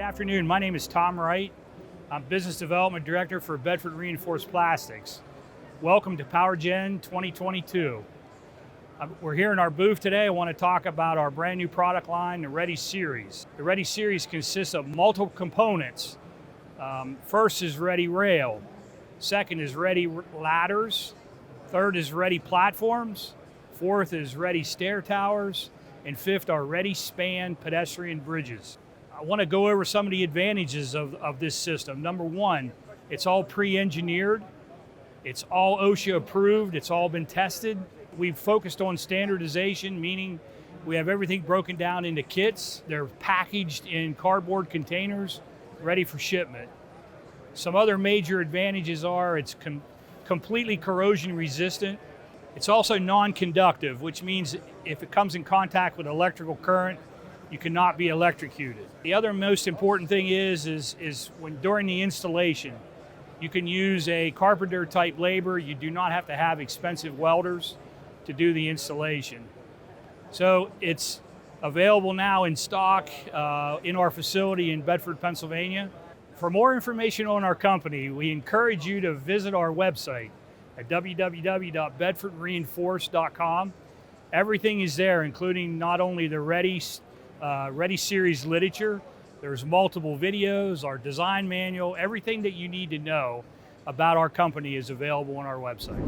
afternoon. My name is Tom Wright. I'm Business Development Director for Bedford Reinforced Plastics. Welcome to POWERGEN 2022. We're here in our booth today. I want to talk about our brand new product line, the ReadySeries. The ReadySeries consists of multiple components. First is Ready Rail. Second is Ready Ladders. Third is Ready Platforms. Fourth is Ready Stair Towers. And fifth are Ready Span pedestrian bridges. I want to go over some of the advantages of this system. Number one, it's all pre-engineered. It's all OSHA approved. It's all been tested. We've focused on standardization, meaning we have everything broken down into kits. They're packaged in cardboard containers, ready for shipment. Some other major advantages are it's completely corrosion resistant. It's also non-conductive, which means if it comes in contact with electrical current, you cannot be electrocuted. The other most important thing is when during the installation, you can use a carpenter type labor. You do not have to have expensive welders to do the installation. So it's available now in stock in our facility in Bedford, Pennsylvania. For more information on our company, we encourage you to visit our website at www.bedfordreinforced.com. Everything is there, including not only the ReadySeries literature, there's multiple videos, our design manual, everything that you need to know about our company is available on our website.